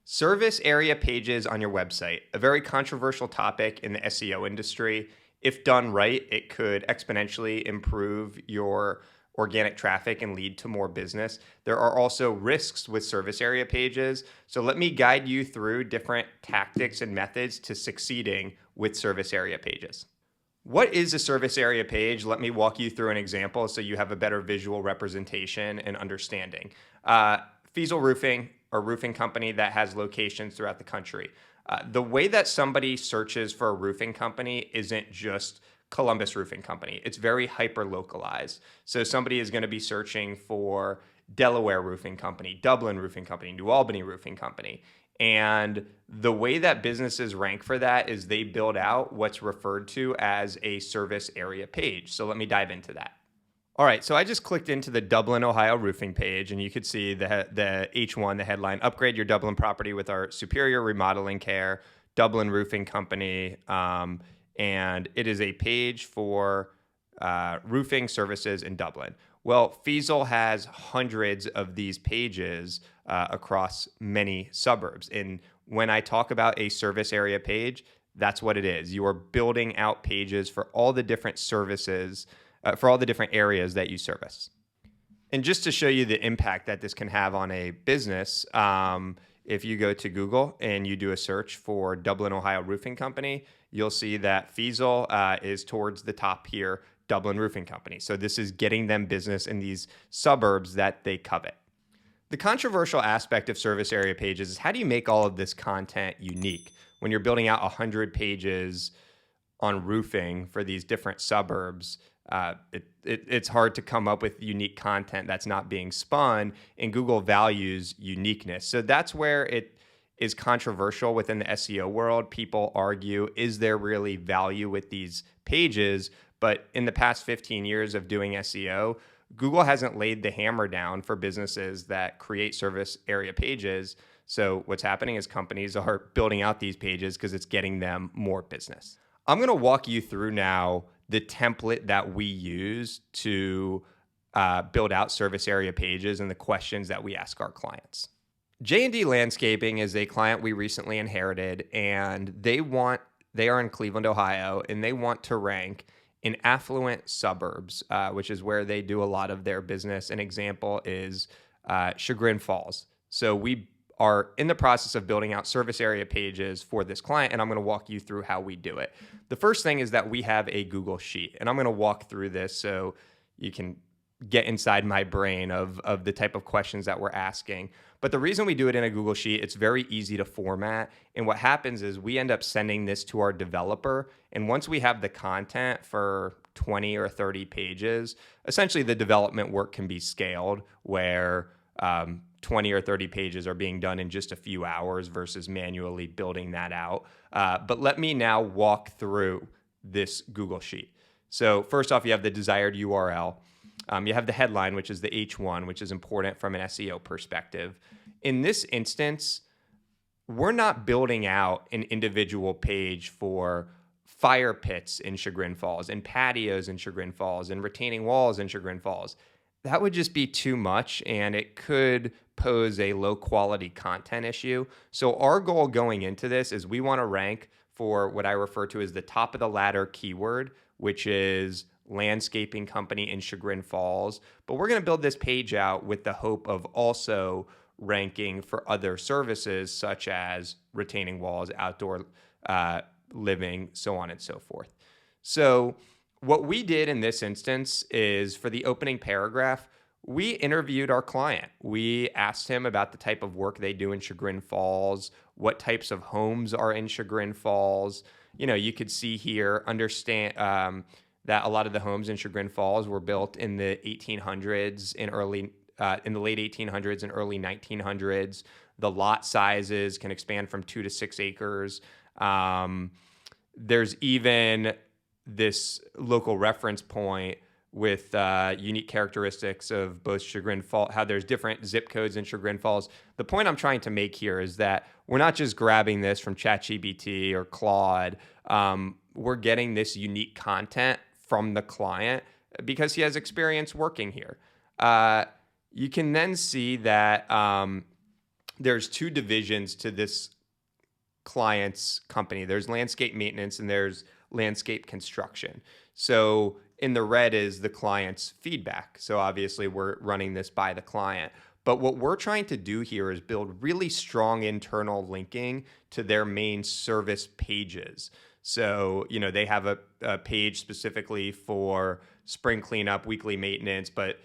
Service area pages on your website, a very controversial topic in the SEO industry. If done right, it could exponentially improve your organic traffic and lead to more business. There are also risks with service area pages. So let me guide you through different tactics and methods to succeeding with service area pages. What is a service area page? Let me walk you through an example so you have a better visual representation and understanding. Fiesel Roofing, a roofing company that has locations throughout the country. The way that somebody searches for a roofing company isn't just Columbus Roofing Company. It's very hyper localized. So somebody is going to be searching for Delaware Roofing Company, Dublin Roofing Company, New Albany Roofing Company. And the way that businesses rank for that is they build out what's referred to as a service area page. So let me dive into that. All right, so I just clicked into the Dublin, Ohio roofing page, and you could see the H1, the headline, upgrade your Dublin property with our superior remodeling care, Dublin Roofing Company. And it is a page for roofing services in Dublin. Well, Fiesel has hundreds of these pages across many suburbs. And when I talk about a service area page, that's what it is. You are building out pages for all the different services, for all the different areas that you service. And just to show you the impact that this can have on a business, if you go to Google and you do a search for Dublin, Ohio Roofing Company, you'll see that Fiesel is towards the top here, Dublin Roofing Company. So this is getting them business in these suburbs that they covet. The controversial aspect of service area pages is how do you make all of this content unique when you're building out 100 pages on roofing for these different suburbs? It's hard to come up with unique content that's not being spun, and Google values uniqueness. So that's where it is controversial within the SEO world. People argue, is there really value with these pages? But in the past 15 years of doing SEO, Google hasn't laid the hammer down for businesses that create service area pages. So what's happening is companies are building out these pages because it's getting them more business. I'm going to walk you through now the template that we use to build out service area pages and the questions that we ask our clients. J&D Landscaping is a client we recently inherited, and they are in Cleveland, Ohio, and they want to rank in affluent suburbs, which is where they do a lot of their business. An example is Chagrin Falls. So we are in the process of building out service area pages for this client, and I'm going to walk you through how we do it. The first thing is that we have a Google Sheet, and I'm going to walk through this so you can get inside my brain of the type of questions that we're asking. But the reason we do it in a Google Sheet, it's very easy to format. And what happens is we end up sending this to our developer. And once we have the content for 20 or 30 pages, essentially the development work can be scaled where 20 or 30 pages are being done in just a few hours versus manually building that out. But let me now walk through this Google Sheet. So first off, you have the desired URL. You have the headline, which is the H1, which is important from an SEO perspective. In this instance, we're not building out an individual page for fire pits in Chagrin Falls and patios in Chagrin Falls and retaining walls in Chagrin Falls. That would just be too much, and it could pose a low quality content issue. So our goal going into this is we want to rank for what I refer to as the top of the ladder keyword, which is landscaping company in Chagrin Falls. But we're going to build this page out with the hope of also ranking for other services such as retaining walls, outdoor living, so on and so forth. So what we did in this instance is for the opening paragraph, we interviewed our client. We asked him about the type of work they do in Chagrin Falls, what types of homes are in Chagrin Falls. You know, you could see here, understand that a lot of the homes in Chagrin Falls were built in the 1800s in the late 1800s and early 1900s. The lot sizes can expand from 2 to 6 acres. There's even this local reference point with unique characteristics of both Chagrin Falls, how there's different zip codes in Chagrin Falls. The point I'm trying to make here is that we're not just grabbing this from ChatGPT or Claude. We're getting this unique content from the client because he has experience working here. You can then see that there's two divisions to this client's company. There's landscape maintenance and there's landscape construction. So in the red is the client's feedback. So obviously we're running this by the client. But what we're trying to do here is build really strong internal linking to their main service pages. So, they have a page specifically for spring cleanup, weekly maintenance, but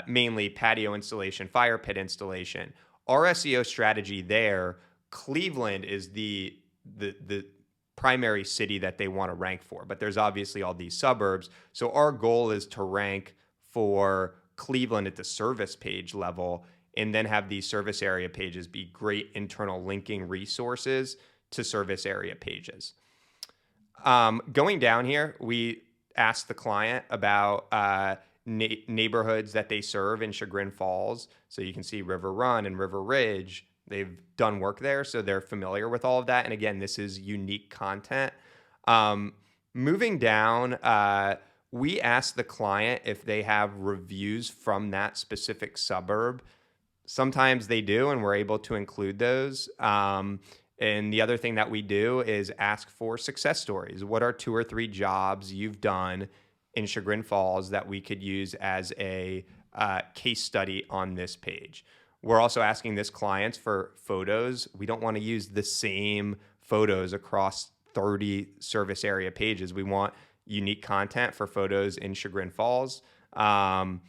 mainly patio installation, fire pit installation. Our SEO strategy there, Cleveland is the primary city that they want to rank for, but there's obviously all these suburbs. So our goal is to rank for Cleveland at the service page level, and then have these service area pages be great internal linking resources to service area pages. Going down here, we asked the client about neighborhoods that they serve in Chagrin Falls. So you can see River Run and River Ridge. They've done work there, so they're familiar with all of that. And again, this is unique content. Moving down, we asked the client if they have reviews from that specific suburb. Sometimes they do, and we're able to include those. And the other thing that we do is ask for success stories. What are 2 or 3 jobs you've done in Chagrin Falls that we could use as a case study on this page? We're also asking this clients for photos. We don't want to use the same photos across 30 service area pages. We want unique content for photos in Chagrin Falls. And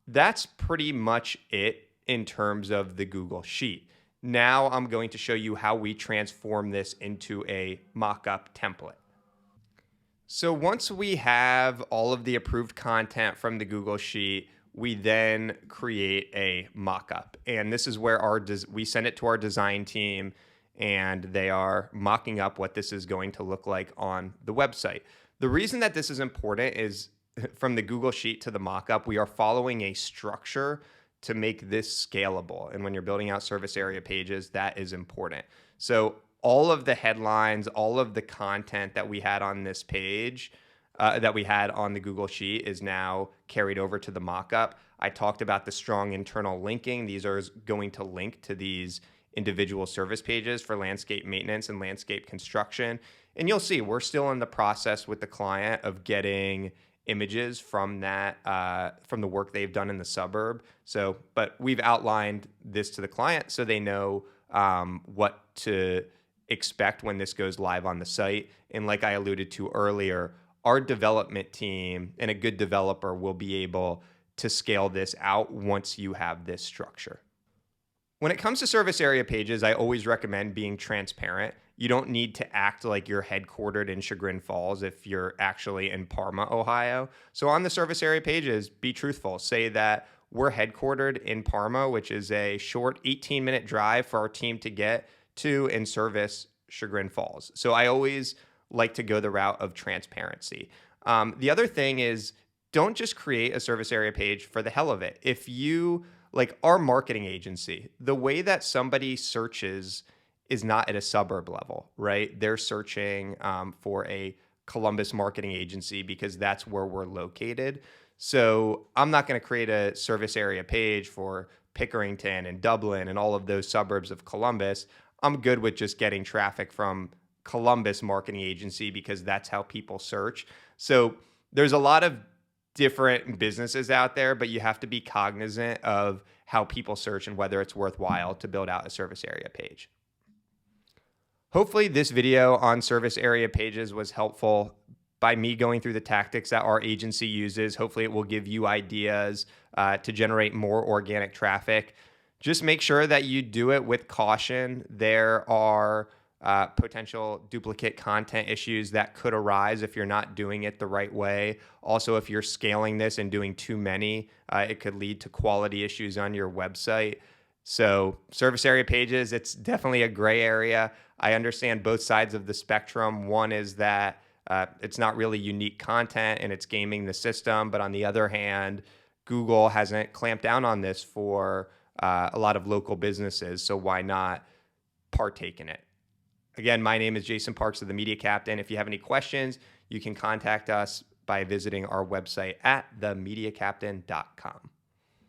that's pretty much it in terms of the Google Sheet. Now I'm going to show you how we transform this into a mock-up template. So once we have all of the approved content from the Google Sheet, we then create a mock-up. And this is where we send it to our design team, and they are mocking up what this is going to look like on the website. The reason that this is important is from the Google Sheet to the mock-up, we are following a structure to make this scalable. And when you're building out service area pages, that is important. So all of the headlines, all of the content that we had on this page, that we had on the Google Sheet is now carried over to the mockup. I talked about the strong internal linking. These are going to link to these individual service pages for landscape maintenance and landscape construction. And you'll see we're still in the process with the client of getting images from that, from the work they've done in the suburb. So, but we've outlined this to the client so they know what to expect when this goes live on the site. And like I alluded to earlier, our development team and a good developer will be able to scale this out once you have this structure. When it comes to service area pages, I always recommend being transparent. You don't need to act like you're headquartered in Chagrin Falls if you're actually in Parma, Ohio. So on the service area pages, be truthful. Say that we're headquartered in Parma, which is a short 18-minute drive for our team to get to and service Chagrin Falls. So I always like to go the route of transparency. The other thing is, don't just create a service area page for the hell of it. If you, like our marketing agency, the way that somebody searches is not at a suburb level, right? They're searching for a Columbus marketing agency because that's where we're located. So I'm not going to create a service area page for Pickerington and Dublin and all of those suburbs of Columbus. I'm good with just getting traffic from Columbus marketing agency because that's how people search. So there's a lot of different businesses out there, but you have to be cognizant of how people search and whether it's worthwhile to build out a service area page. Hopefully this video on service area pages was helpful by me going through the tactics that our agency uses. Hopefully it will give you ideas to generate more organic traffic. Just make sure that you do it with caution. There are potential duplicate content issues that could arise if you're not doing it the right way. Also, if you're scaling this and doing too many, it could lead to quality issues on your website. So service area pages, it's definitely a gray area. I understand both sides of the spectrum. One is that it's not really unique content and it's gaming the system. But on the other hand, Google hasn't clamped down on this for a lot of local businesses. So why not partake in it? Again, my name is Jason Parks of The Media Captain. If you have any questions, you can contact us by visiting our website at themediacaptain.com.